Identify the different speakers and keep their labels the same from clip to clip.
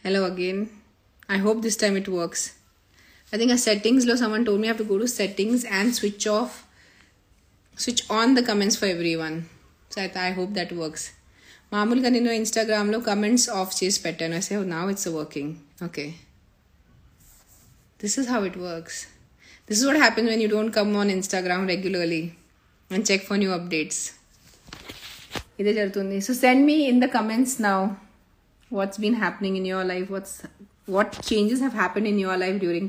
Speaker 1: Hello again. I hope this time it works. I think a settings lo someone told me I have to go to settings and switch on the comments for everyone. So I hope that works. మామూలుగా నేను ఇన్స్టాగ్రామ్లో comments of చేసి పెట్టాను. I say, oh, now it's working. Okay. This is how it works. This is what happens when you don't come on Instagram regularly and check for new updates. ఇదే జరుగుతుంది. So send me in the comments now what's been happening in your life, what changes have happened in your life during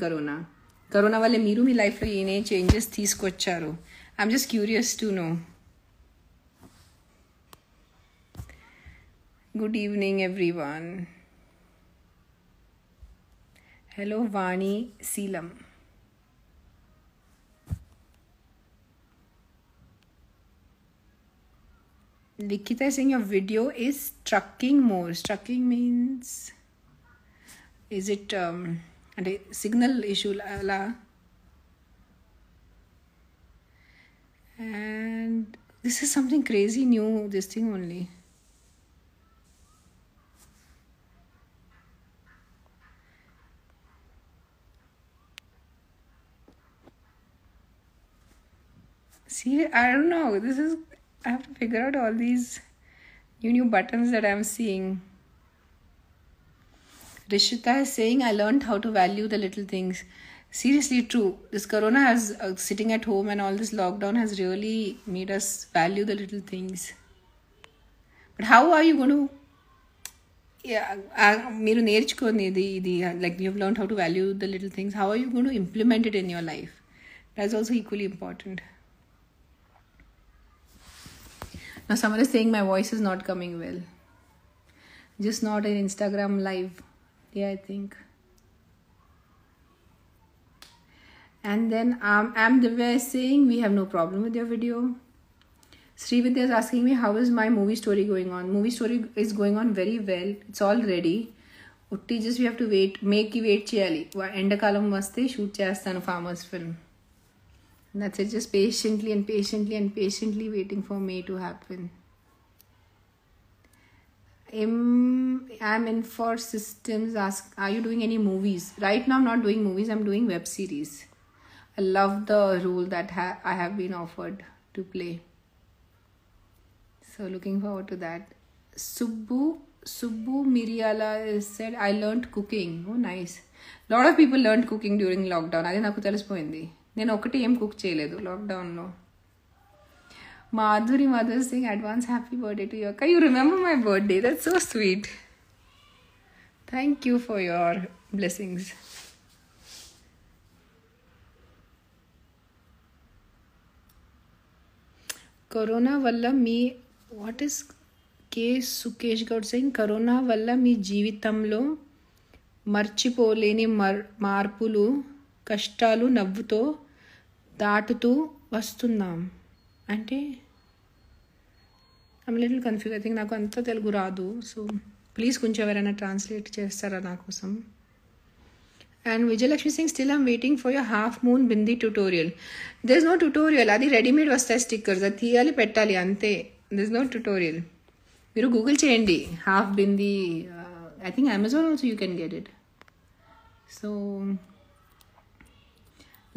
Speaker 1: corona వల్ల మీరు మీ లైఫ్లో any changes తీసుకొచ్చారు. I'm just curious to know. Good evening everyone. Hello Vani Seelam. Likita is saying your video is trucking more. Trucking means, is it a signal issue la? And this is something crazy new, this thing only. See, I don't know. I have to figure out all these new buttons that I'm seeing. Rishita is saying, I learned how to value the little things. Seriously, true. This corona has, sitting at home and all this lockdown has really made us value the little things. But how are you going to... మీరు నేర్చుకునేది ఇది, like you've learned how to value the little things. How are you going to implement it in your life? That's also equally important. Now someone is saying my voice is not coming well. Just not in Instagram live. Yeah, I think. And then Am Divya is saying we have no problem with your video. Srividya is asking me how is my movie story going on. Movie story is going on very well. It's all ready. Utti just we have to wait. Make wait cheyali. Endakalam vaste shoot chestanu farmers film. That's it, just patiently waiting for May to happen. I'm in for systems. Ask, are you doing any movies? Right now I'm not doing movies, I'm doing web series. I love the role that I have been offered to play. So looking forward to that. Subbu Miriala said, I learned cooking. Oh, nice. A lot of people learned cooking during lockdown. Adi naku telisipoyindi. నేను ఒకటి ఏం cook చేయలేదు లాక్డౌన్లో. Madhuri mother Singh advance happy birthday to you అక్క. You remember my birthday, that's so sweet. Thank you for your blessings. Corona వల్ల మీ what is K Sukesh Goud Singh, corona వల్ల మీ జీవితంలో మర్చిపోలేని మార్పులు, కష్టాలు నవ్వుతో దాటుతూ వస్తున్నాం అంటే I'm little confuse. I think నాకు అంత తెలుగు రాదు. సో ప్లీజ్ కొంచెం ఎవరైనా ట్రాన్స్లేట్ చేస్తారా నా కోసం. And Vijayalakshmi Singh still I'm waiting for your half moon bindi tutorial. There is no tutorial, అది రెడీమేడ్ వస్తాయి స్టిక్కర్స్, అది తీయాలి పెట్టాలి అంతే. There is no tutorial. మీరు గూగుల్ చేయండి half bindi. I think Amazon also you can get it. So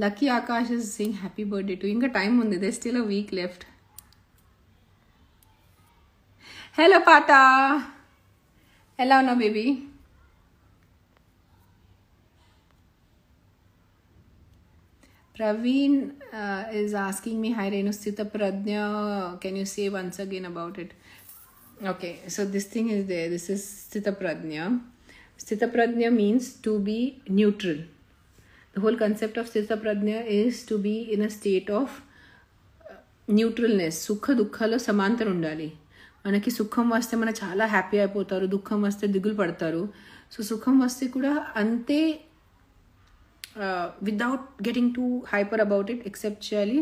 Speaker 1: Lucky Akash is saying happy birthday to you. Inga time undi, there's still a week left. Hello Pata. Hello no baby. Praveen is asking me, hi Renu, Sthita Pradnya, can you say once again about it? Okay, so this thing is there. This is Sthita Pradnya. Sthita Pradnya means to be neutral. The whole concept of Sthita Pradnya is to be in a state of neutralness. Sukha dukkalo samantar undali. మనకి సుఖం వస్తే మన చాలా happy అయిపోతారు, దుఃఖం వస్తే దిగులు పడతారు. సో సుఖం వస్తే కూడా అంతే, without getting too hyper about it except చేయాలి.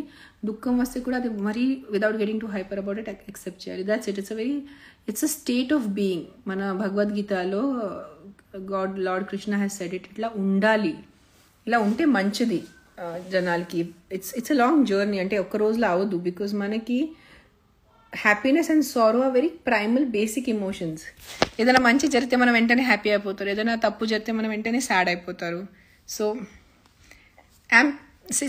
Speaker 1: దుఃఖం వస్తే కూడా అది మరీ without getting too hyper about it except చేయాలి. That's it. It's a state of being. మన భగవద్గీతలో lord Krishna has said it, ఇట్లా ఉండాలి. ఇలా ఉంటే మంచిది జనాలకి. It's a long journey. అంటే ఒక్క రోజులో అవ్వదు. బికాజ్ మనకి happiness and sorrow are very primal basic emotions. ఏదైనా మంచి జరిగితే మనం వెంటనే హ్యాపీ అయిపోతారు, ఏదైనా తప్పు జరిగితే మనం వెంటనే సాడ్ అయిపోతారు. So I'm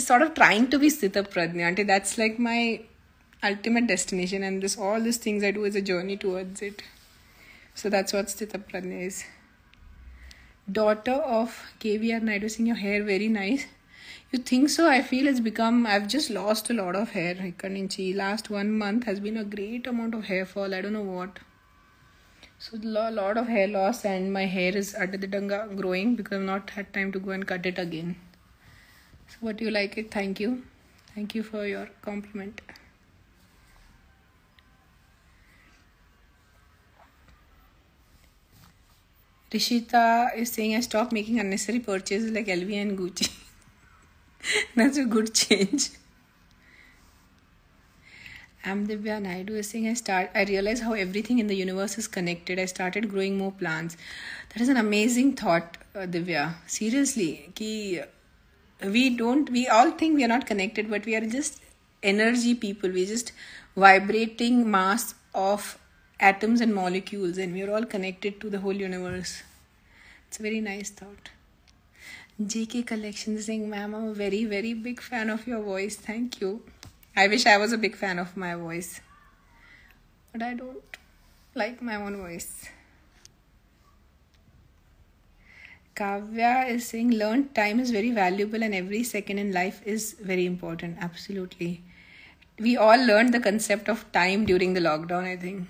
Speaker 1: sort of trying to be స్థితప్రజ్ఞ. అంటే that's like my ultimate destination, and all these things I do is a journey towards it. So that's what Sthitaprajna is. Daughter of KVR Naidu saying your hair very nice. You think so? I feel it's become, I've just lost a lot of hair. Last 1 month has been a great amount of hair fall. I don't know what. So a lot of hair loss, and my hair is adadanga growing because I've not had time to go and cut it again. So what do you like it? Thank you. Thank you for your compliment. Rishita is saying I stopped making unnecessary purchases like LV and Gucci. That's a good change. Divya Naidu is saying I realized how everything in the universe is connected. I started growing more plants. That is an amazing thought, Divya. Seriously, we all think we are not connected, but we are just energy people. We're just vibrating mass of atoms and molecules, and we are all connected to the whole universe. It's a very nice thought. JK Collection saying, ma'am, I'm a very, very big fan of your voice. Thank you. I wish I was a big fan of my voice, but I don't like my own voice. Kavya is saying, learned time is very valuable and every second in life is very important. Absolutely. We all learned the concept of time during the lockdown, I think.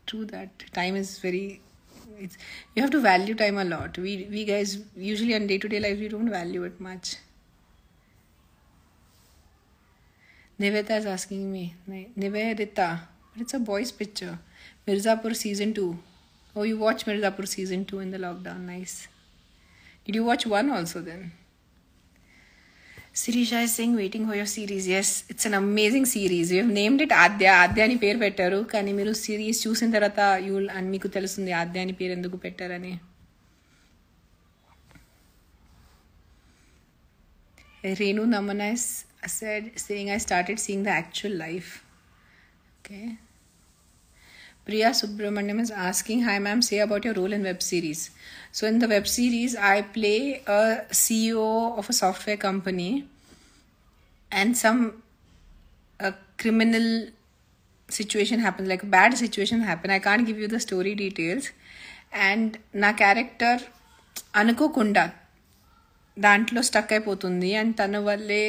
Speaker 1: True that. Time is very... you have to value time a lot. We guys usually on day-to-day life we don't value it much. Nivedita is asking me. Nivedita, but it's a boy's picture. Mirzapur season 2. Oh, you watched Mirzapur season 2 in the lockdown. Nice. Did you watch 1 also then? Sirisha is saying waiting for your series. Yes, it's an amazing series. We have named it Adya. Adya ani పేరు పెట్టారు, కానీ మీరు series చూసిన తర్వాత మీకు తెలుస్తుంది ఆద్య అని పేరు ఎందుకు పెట్టారని. Renu Namana is saying I started seeing the actual life. Okay. Priya Subramaniam is asking, hi ma'am, say about your role in web series. So in the web series, I play a CEO of a software company, and some criminal situation happens, like a bad situation happens. I can't give you the story details. And na character anukokunda dantlo stuck అయిపోతుంది, and tana valle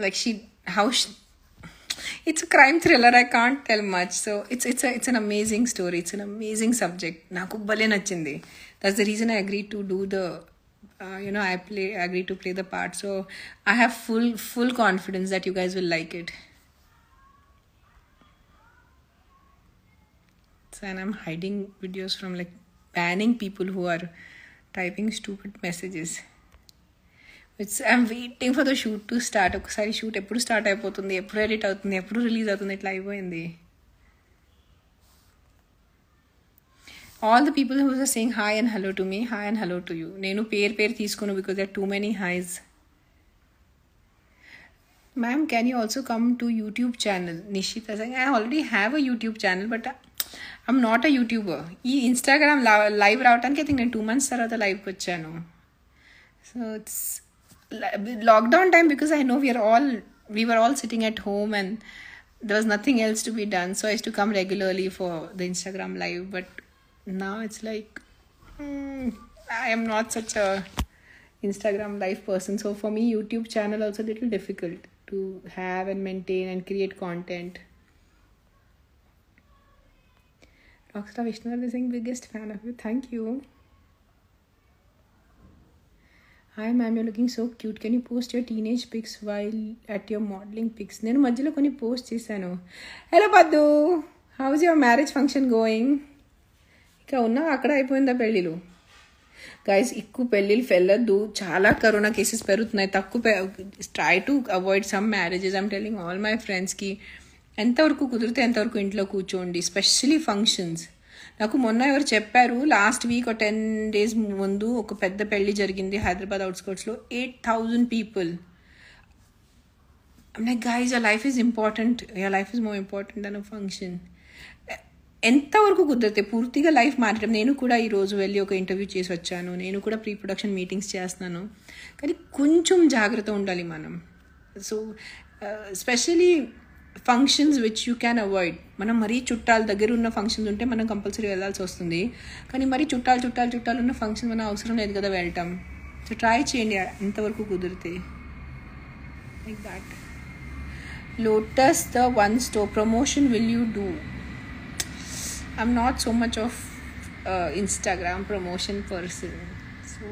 Speaker 1: like it's a crime thriller. I can't tell much. So it's an amazing story. It's an amazing subject. Naku bale nachindi. That's the reason I agreed to do the I agreed to play the part. So I have full confidence that you guys will like it. So, and I'm hiding videos from like banning people who are typing stupid messages. I'm waiting for the shoot to start. ఒకసారి shoot ఎప్పుడు start అయిపోతుంది, ఎప్పుడు edit అవుతుంది, ఎప్పుడు release అవుతుంది, ఇట్లా అయిపోయింది. All the people who are saying hi and hello to me, hi and hello to you. నేను పేరు తీసుకోను because there are too many highs. Ma'am, can you also come to YouTube channel? Nishita saying I already have a YouTube channel, but I'm not a YouTuber. ఈ Instagram live రావడానికి I think నేను 2 months తర్వాత లైవ్కి వచ్చాను. So it's lockdown time because I know we were all sitting at home and there was nothing else to be done, so I used to come regularly for the Instagram live. But now it's like I am not such a Instagram live person, so for me YouTube channel also a little difficult to have and maintain and create content. Rockstar Vishnu is saying biggest fan of you. Thank you. Hi ma'am, you're looking so cute. Can you post your teenage pics while at your modeling pics? నేను మధ్యలో కొన్ని post చేశాను. Hello పద్దు, how is your marriage function going? ఇక ఉన్నా అక్కడ అయిపోయిందా పెళ్ళిళ్ళు? గైస్ ఎక్కువ పెళ్ళిళ్ళు వెళ్ళొద్దు, చాలా కరోనా కేసెస్ పెరుగుతున్నాయి. Try to avoid some marriages. I'm telling all my ఫ్రెండ్స్కి ఎంతవరకు కుదిరితే ఎంతవరకు ఇంట్లో కూర్చోండి, స్పెషలీ ఫంక్షన్స్. నాకు మొన్న ఎవరు చెప్పారు, లాస్ట్ వీక్ 10 days ముందు ఒక పెద్ద పెళ్లి జరిగింది Hyderabad అవుట్స్కర్ట్స్లో. 8,000 people. I'm like, guys, your life is important. Your life is more important than a function. ఎంతవరకు కుదిరితే పూర్తిగా లైఫ్ మారడం. నేను కూడా ఈరోజు వెళ్ళి ఒక ఇంటర్వ్యూ చేసి వచ్చాను. నేను కూడా ప్రీ ప్రొడక్షన్ మీటింగ్స్ చేస్తున్నాను. కానీ కొంచెం జాగ్రత్త ఉండాలి మనం. So specially functions which you can avoid. మనం మరీ చుట్టాల దగ్గర ఉన్న ఫంక్షన్స్ ఉంటే మనం కంపల్సరీ వెళ్ళాల్సి వస్తుంది. కానీ మరీ చుట్టాలు ఉన్న ఫంక్షన్ మనం అవసరం లేదు కదా వెళ్ళటం. సో ట్రై చేయండి ఎంతవరకు కుదిరితే. Like that. Lotus the one store promotion will you do? I'm not so much of Instagram promotion person, so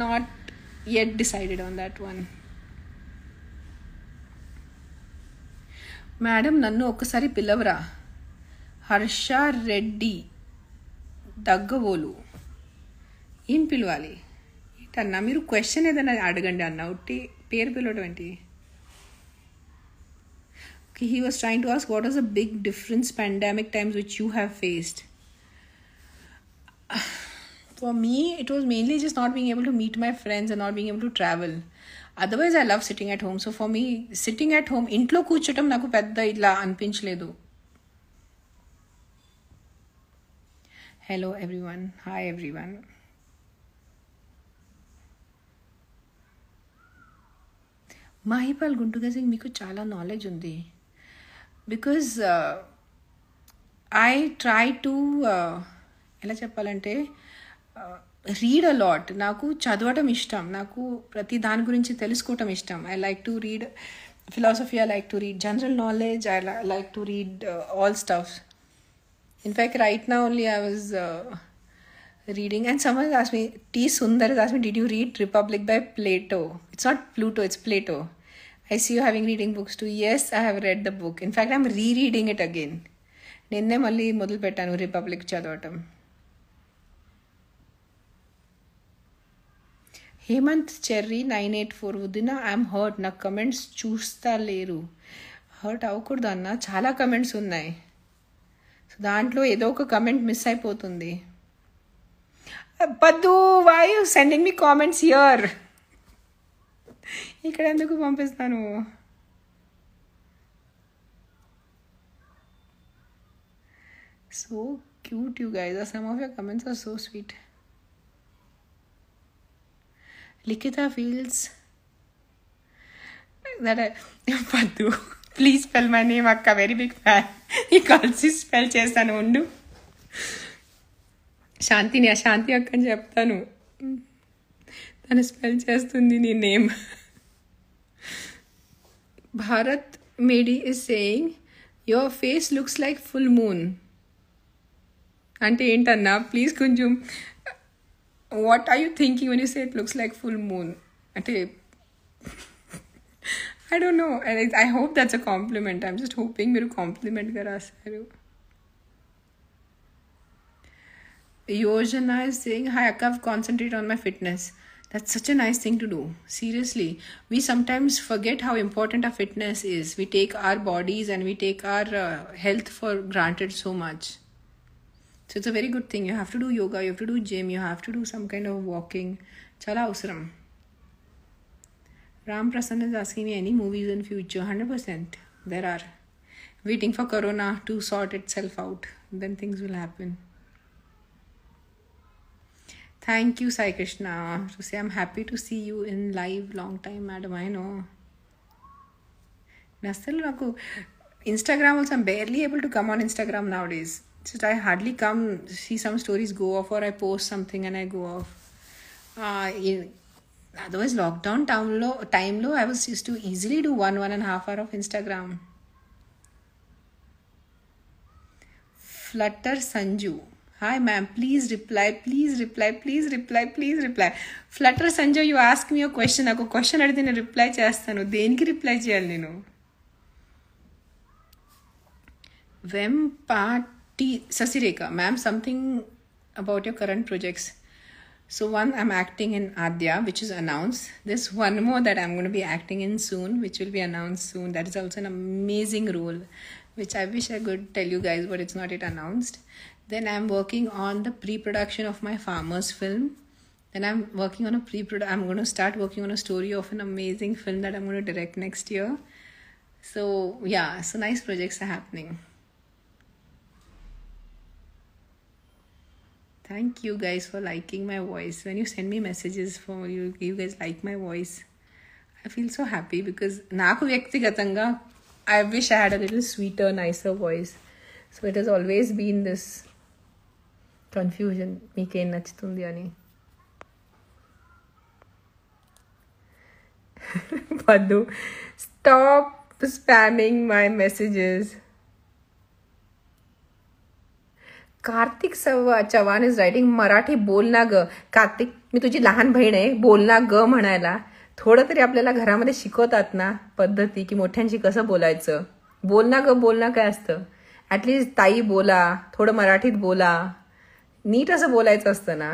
Speaker 1: not yet decided on that one. Madam నన్ను ఒక్కసారి పిలవరా? హర్ష రెడ్డి దగ్గవోలు. ఏం పిలవాలి ఏంటన్నా? మీరు క్వశ్చన్ ఏదైనా అడగండి అన్న. ఒకటి పేరు పిలవడం ఏంటి? He was trying to ask what was the big difference pandemic times which you have faced. For me, it was mainly just not being able to meet my friends and not being able to travel. Otherwise, I love sitting at home. So for me, sitting at home, intlo కూర్చోటం నాకు పెద్ద ఇలా అనిపించలేదు. Hello everyone. Hi everyone. Mahipal గుంటుగా Singh మీకు చాలా knowledge ఉంది. Because I try to ఎలా చెప్పాలంటే read a lot. నాకు చదవటం ఇష్టం. నాకు ప్రతి దాని గురించి తెలుసుకోవటం ఇష్టం. I like to read philosophy, I like to read general knowledge, I like to read all stuff. In fact, right now only I was reading, and someone asked me, T. Sundar has asked me, did you read Republic by Plato? It's not Pluto, it's Plato. I see you having reading books too. Yes, I have read the book. In fact, I'm rereading it again. నిన్నే మళ్ళీ మొదలు పెట్టాను republic చదవటం. Hemant cherry 984 వదిన I'm hurt. నాకు comments చూస్తా లేరు. Hurt అవ్వకూడదు అన్న, చాలా కమెంట్స్ ఉన్నాయి. సో దాంట్లో ఏదో ఒక కమెంట్ మిస్ అయిపోతుంది. Paddu, why you sending me comments here? ఇక్కడ ఎందుకు పంపిస్తాను? So cute, you guys. Some of your comments are so sweet. Likita feels that Padu, please spell my name. Akka very big fan. He calls you spell chestanu undu. Shantini Shanti akka ani cheptanu. Tanu spell chestundi nee name. Bharat Medi is saying your face looks like full moon. అంటే ఏంటన్నా please కొంచెం what are you thinking when you say it looks like full moon? అంటే I don't know. I hope that's a compliment. I'm just hoping మీరు కాంప్లిమెంట్గా రాశారు. Yojana is saying hi అక్క, concentrate on my fitness. That's such a nice thing to do. Seriously, we sometimes forget how important our fitness is. We take our bodies and we take our health for granted so much. So it's a very good thing. You have to do yoga, you have to do gym, you have to do some kind of walking. Chala avsaram. Ram Prasanna is asking me any movies in future. 100% there are. Waiting for Corona to sort itself out. Then things will happen. Thank you, Sai Krishna, to say I'm happy to see you in live. Long time, madam. I know. Nastalu naku Instagram also, I'm barely able to come on Instagram nowadays. Just I hardly come, see some stories go off, or I post something and I go off. Otherwise, lockdown time low, I was used to easily do 1.5 hour of Instagram. Flutter Sanju. Hi ma'am, please reply. Flutter Sanju, you ask me a question. నాకు question అడిగితే నేను reply చేస్తాను. దేనికి reply చేయాలి నేను? Vempati Sasireka, ma'am, something about your current projects. So one, I'm acting in Adya, which is announced. There's one more that I'm going to be acting in soon, which will be announced soon. That is also an amazing role, which I wish I could tell you guys, but it's not yet announced. Then I'm working on the pre-production of my Farmers film. And I'm working on I'm going to start working on a story of an amazing film that I'm going to direct next year. So yeah, so nice projects are happening. Thank you guys for liking my voice. When you send me messages for you guys like my voice, I feel so happy because నాకు వ్యక్తిగతంగా I wish I had a little sweeter, nicer voice. So it has always been this confusion. మీకేం నచ్చుతుంది అని. Paddu, stop spamming my messages. Kartik Chavan is writing Marathi बोल ना ग. कार्तिक, मी तुझी लहान बहीण आहे, बोल ना ग म्हणायला थोडं तरी आपल्याला घरामध्ये शिकवतात ना पद्धती की मोठ्यांशी कसं बोलायचं. बोल ना ग, बोल ना काय असतं. ॲटलिस्ट ताई बोला, थोडं मराठीत बोला, नीट असं बोलायचं असतं ना.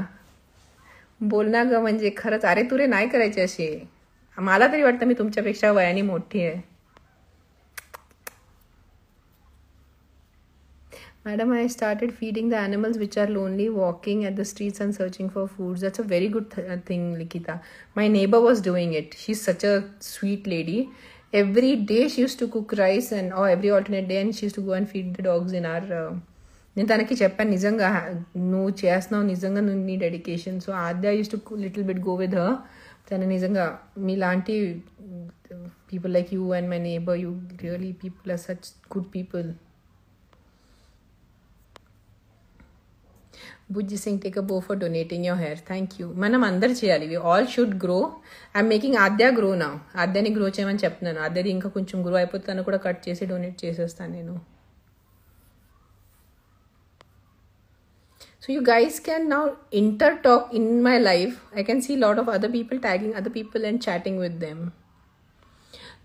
Speaker 1: बोल ना ग म्हणजे खरंच अरे तुरे नाही करायचे असे. मला तरी वाटतं मी तुमच्यापेक्षा वयाने मोठी आहे. Madam, I started feeding the animals which are lonely, walking at the streets and searching for foods. That's a very good thing, Likita. My neighbor was doing it. She's such a sweet lady. Every day she used to cook rice or every alternate day and she used to go and feed the dogs in our... నేను తనకి చెప్పాను నిజంగా నువ్వు చేస్తున్నావు, నిజంగా నువ్వు నీ dedication. So Aadya use to little bit go with her. తను నిజంగా మీలాంటి people like you and my neighbour, you really people are such good people. Bujji Singh, take a bow for donating your hair. Thank you. మనం అందరు చేయాలి. We all should grow. I'm making Adya grow now. ఆద్యాని grow చేయమని చెప్తున్నాను. ఆద్యది ఇంకా కొంచెం grow అయిపోతే తను కూడా కట్ చేసి డొనేట్ చేసేస్తాను నేను. So you guys can now intertalk in my life. I can see a lot of other people tagging other people and chatting with them.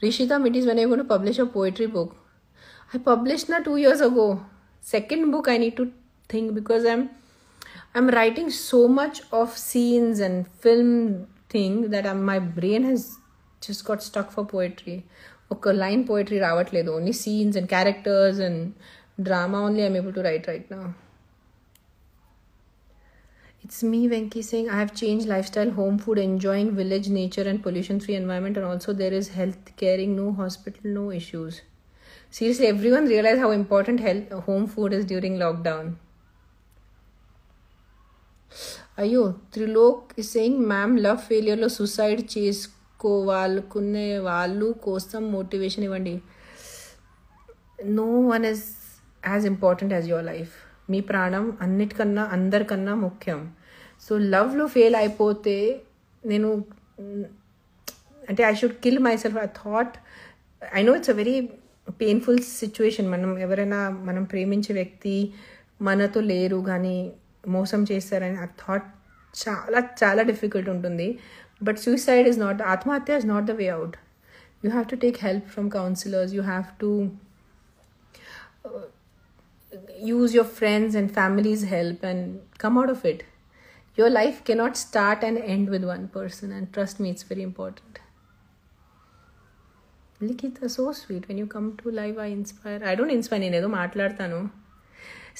Speaker 1: Rishita Mittis, when are you going to publish a poetry book? I published na 2 years ago. Second book I need to think because I'm writing so much of scenes and film thing that my brain has just got stuck for poetry. Okay, line poetry ravatledu. Only scenes and characters and drama only I'm able to write right now. It's me, Venki, saying I have changed lifestyle, home food, enjoying village nature and pollution-free environment, and also there is health caring, no hospital, no issues. Seriously, everyone realize how important home food is during lockdown. అయ్యో Trilok is saying ma'am love ఫెయిలియర్లో suicide చేసుకోవాలనుకునే వాళ్ళు కోసం motivation ఇవ్వండి. No one is as important as your life. మీ ప్రాణం అన్నిటికన్నా అందరికన్నా ముఖ్యం. సో లవ్లో ఫెయిల్ అయిపోతే నేను అంటే I should kill my self. I thought I know it's a very painful situation. ఎవరైనా మనం ప్రేమించే వ్యక్తి మనతో లేరు కానీ మోసం చేస్తారని ఐ థాట్ చాలా చాలా డిఫికల్ట్ ఉంటుంది. బట్ సూసైడ్ ఇస్ నాట్, ఆత్మహత్య is not the way out. You have to take help from counsellors. You have to use your friends and family's help and come out of it. Your life cannot start and end with one person, and trust me, it's very important. Likita, so sweet. When you come to live, I inspire. I don't inspire, నేను ఏదో మాట్లాడతాను.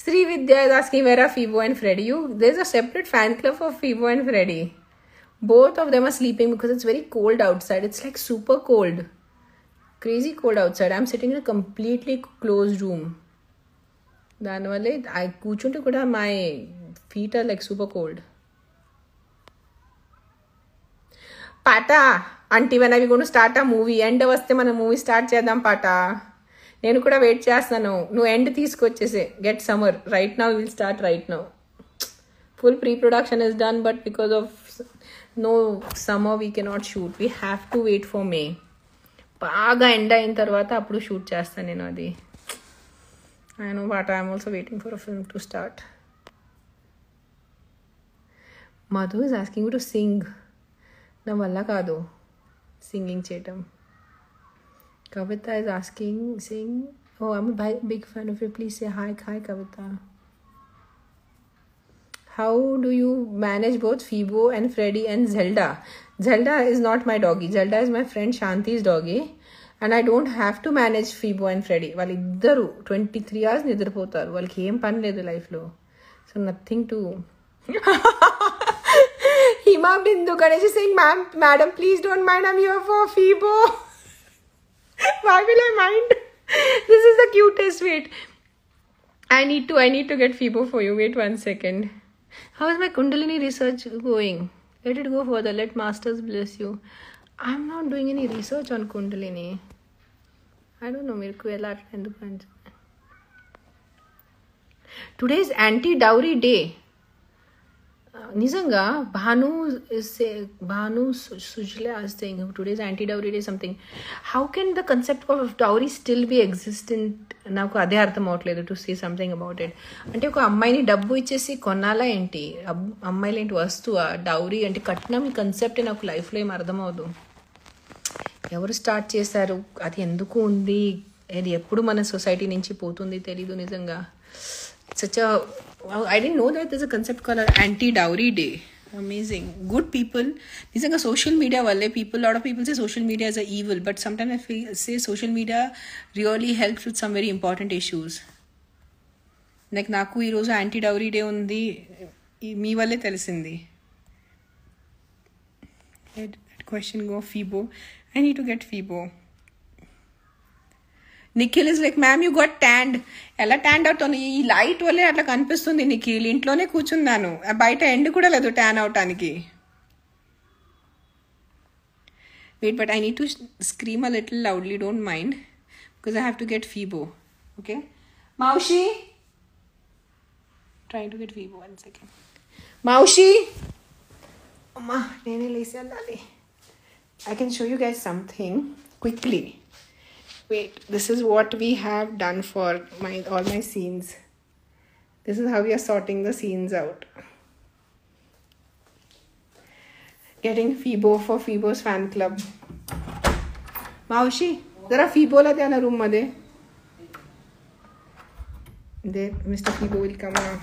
Speaker 1: Sri Vidya is asking where are Fibo and Freddy. There's a separate fan club for Fibo and Freddy. Both of them are sleeping because it's very cold outside. It's like super cold. Crazy cold outside. I'm sitting in a completely closed room. దానివల్లే కూర్చుంటే కూడా my feet are like super cold. పాట అంటే when అవి gone start ఆ movie end వస్తే మనం movie start చేద్దాం పాట. నేను కూడా వెయిట్ చేస్తాను. నువ్వు ఎండ్ తీసుకొచ్చేసే get summer. Right now will start right now. Full pre production is done but because of no summer we cannot shoot. We have to wait for May. బాగా end అయిన తర్వాత అప్పుడు షూట్ చేస్తాను నేను అది. I know, but I'm also waiting for a film to start. Madhu is asking you to sing. Na valla kaadu singing chetam. Kavita is asking, sing. Oh, I'm a big fan of you. Please say hi Kavita. How do you manage both Fibo and Freddy and Zelda? Zelda is not my doggy. Zelda is my friend Shanti's doggy. And I don't have to manage Fibo and Freddy. వాళ్ళిద్దరు 23 hours నిద్రపోతారు. వాళ్ళకి ఏం పని లేదు లైఫ్లో. So nothing to Hima Bindu Ganesh is saying, madam, please don't mind. I'm here for Fibo. Why will I mind? This is the cutest. Wait. I need to get Fibo for you. Wait 1 second. How is my Kundalini research going? Let it go further. Let masters bless you. I'm not doing any research on Kundalini. I don't know. Today is anti-dowry day. Nizanga, Bhanu Sujla is saying today is anti-dowry day something. How can the concept of dowry still be existent? Now I don't to say something about it. Ante oka ammayini dabbu ichesi konnala enti ammayile enti vastuva dowry ante katnam concept నాకు life లో ఏం అర్థం అవదు. ఎవరు start చేశారు, అది ఎందుకు ఉంది, అది ఎప్పుడు మన సొసైటీ నుంచి పోతుంది తెలీదు నిజంగా. Such a I didn't know that there's a concept called anti-dowry day. Amazing. Good people. Nizanga social media walle people, lot of people say social media is a evil, but sometimes I say social media really helps with some very important issues. Like naku ee roju anti-dowry day undi mee valle telisindi. That question go Fibo. I need to get Fibo. Nikhil is like, ma'am, you got tanned. ఎలా tan అవుతాను, ఈ light వల్లే అట్లా కనిపిస్తుంది నిఖిల్. ఇంట్లోనే కూర్చున్నాను, బయట end కూడా లేదు ట్యాన్ అవటానికి. Wait, but I need to scream a little loudly, don't mind, because I have to get Fibo. Okay? Maushi? Trying to get Fibo, 1 second. Maushi? Amma, nene lesi andali. I can show you guys something quickly. Wait, this is what we have done for all my scenes. This is how we are sorting the scenes out. Getting Fibo for Fibo's fan club. Maushi, zara Fibo la dya na room made. There, Mr. Fibo will come now.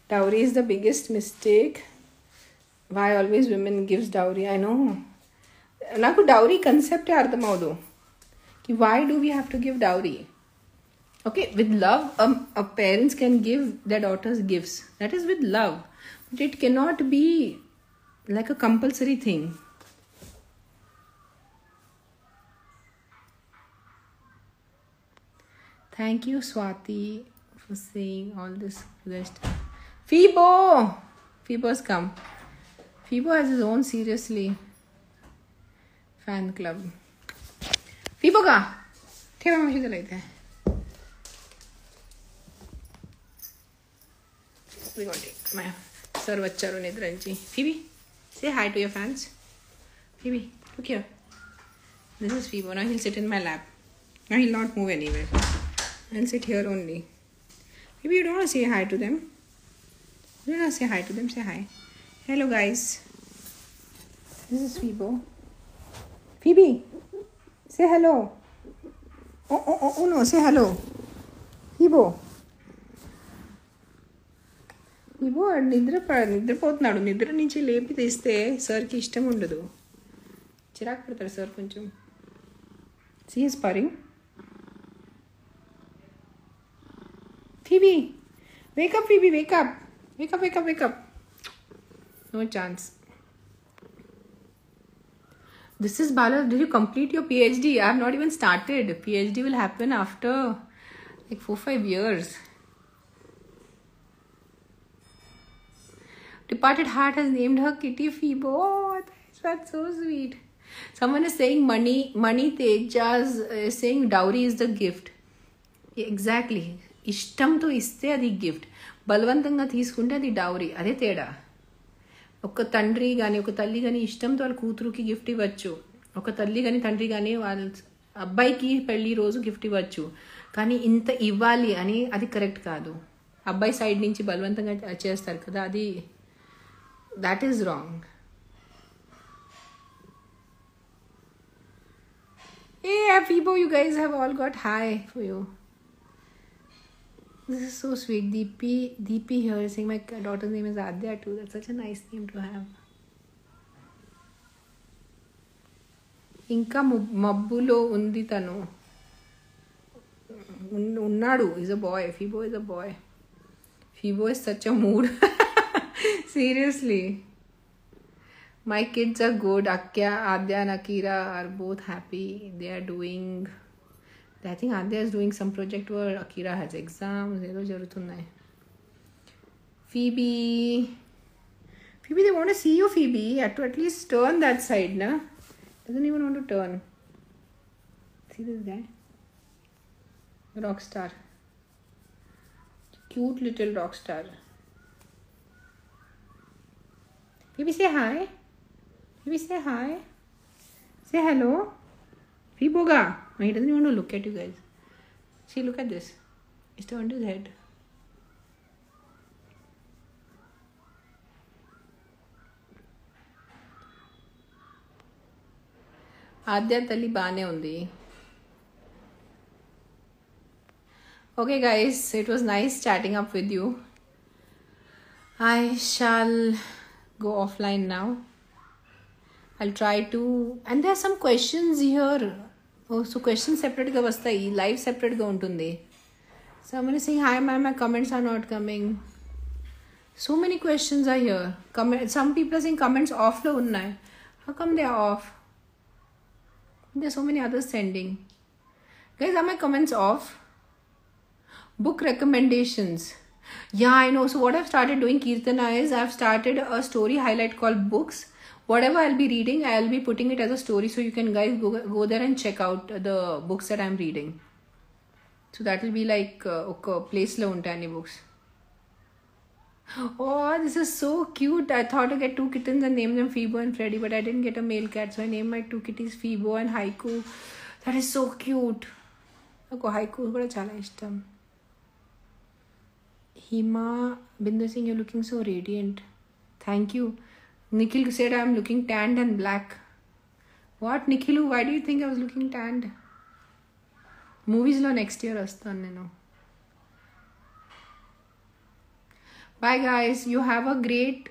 Speaker 1: Dowry is the biggest mistake. Why always women gives dowry? I know. నాకు dowry కన్సెప్టే అర్థం అవదు. Why do we have to give dowry? Okay, with love, parents can give their daughters gifts. That is with love. But it cannot be like a compulsory thing. Thank you, Swati, for saying all this stuff. Fibo! Fibo's come. Fibo has his own, seriously, fan club. Fibo ka? ठेवा मशी चलायते. We got it. My sir vaccharu nidranchi. Phoebe, say hi to your fans. Phoebe, look here. This is Fibo. Now he'll sit in my lap. Now he'll not move anywhere. I'll sit here only. Maybe you don't want to say hi to them. You don't want to say hi to them. Say hi. Hello, guys. This is Fibo. Phoebe, say hello. Oh no, say hello. Fibo. Fibo నిద్రపోతున్నాడు. నిద్ర నుంచి లేపి తీస్తే సార్కి ఇష్టం ఉండదు, చిరాకు పడతాడు సార్ కొంచెం. See his purring. Phoebe, wake up, Phoebe, wake up. Wake up, wake up, wake up. No chance. This is Bala. Did you complete your PhD? I have not even started. PhD will happen after like 4-5 years. Departed Heart has named her Kitty Fibo. Oh, that's so sweet. Someone is saying money Tejas is saying dowry is the gift. Exactly. ఇష్టంతో ఇస్తే అది gift, బలవంతంగా తీసుకుంటే అది dowry. అదే తేడా. ఒక తండ్రి కానీ ఒక తల్లి కానీ ఇష్టంతో వాళ్ళ కూతురుకి గిఫ్ట్ ఇవ్వచ్చు. ఒక తల్లి కానీ తండ్రి కానీ వాళ్ళ అబ్బాయికి పెళ్లి రోజు గిఫ్ట్ ఇవ్వచ్చు. కానీ ఇంత ఇవ్వాలి అని అది కరెక్ట్ కాదు. అబ్బాయి సైడ్ నుంచి బలవంతంగా చేస్తారు కదా, అది that is wrong. Hey, Fibo, you guys have all got hi for you. This is so sweet. Deepy here is saying my daughter's name is Adya too. That's such a nice name to have. Inka mabbulo undi tanu. Unnadu is a boy. Fibo is a boy. Fibo is such a mood. Seriously. My kids are good. Akya, Adya and Akira are both happy. They are doing... I think Adya is doing some project work. Akira has exams. Phoebe, they want to see you, Phoebe. You have to at least turn that side, na? Doesn't even want to turn. See this guy? Rock star. Cute little rock star. Phoebe, say hi. Phoebe, say hi. Say hello. Phoebe, boga. He doesn't even want to look at you guys. See, look at this. He's turned his head. Adya Tali Bane undi. Okay guys, it was nice chatting up with you. I shall go offline now. I'll try to... And there are some questions here. Oh, so questions separate ga vastayi. Live separate ga untundi. Someone is saying, hi ma'am, my comments are not coming. So many questions are here. Some people are saying comments off lo unnai. How come they are off? There are so many others sending. Guys, are my comments off? Book recommendations. Yeah, I know. So what I've started doing, Kirtana, is I've started a story highlight called books. Whatever I'll be reading, I'll be putting it as a story. So you can guys go there and check out the books that I'm reading. So that will be like a place lo untani books. Oh, this is so cute. I thought to get 2 kittens and name them Phoebo and Freddy, but I didn't get a male cat. So I named my 2 kitties Phoebo and Haiku. That is so cute. Haiku kuda chala ishtam. Hima Bindu Singh, you're looking so radiant. Thank you. Nikhil said I'm looking tanned and black. What, Nikhilu? Why do you think I was looking tanned? Movies lo next year astan nenu. Bye guys. You have a great...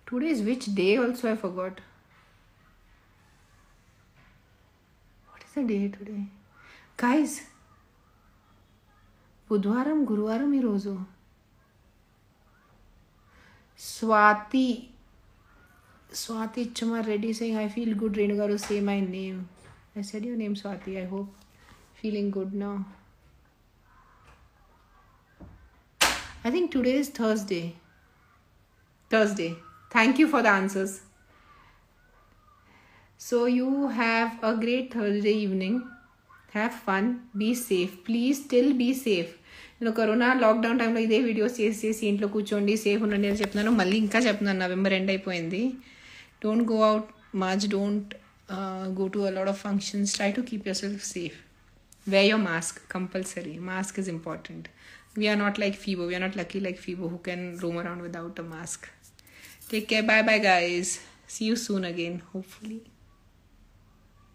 Speaker 1: Today is which day also I forgot. What is the day today? Guys. Budwaram, Guruvaram ee roju. Swati Chamar Reddy saying, I feel good. Renugaru, say my name. I said your name, Swati. I hope feeling good now. I think today is Thursday. Thank you for the answers. So you have a great Thursday evening. Have fun. Be safe. Please still be safe. Corona lockdown టైంలో ఇదే videos చేసి ఇంట్లో కూర్చోండి, safe ఉండండి అని చెప్తున్నాను. మళ్ళీ ఇంకా చెప్తున్నాను, నవంబర్ ఎండ్ అయిపోయింది. Don't go out much, don't go to a lot of functions. Try to keep yourself safe. Wear your mask, compulsory. Mask is important. We are not like Phoebe. We are not lucky like Phoebe who can roam around without a mask. Take care. Bye bye guys. See you soon again, hopefully.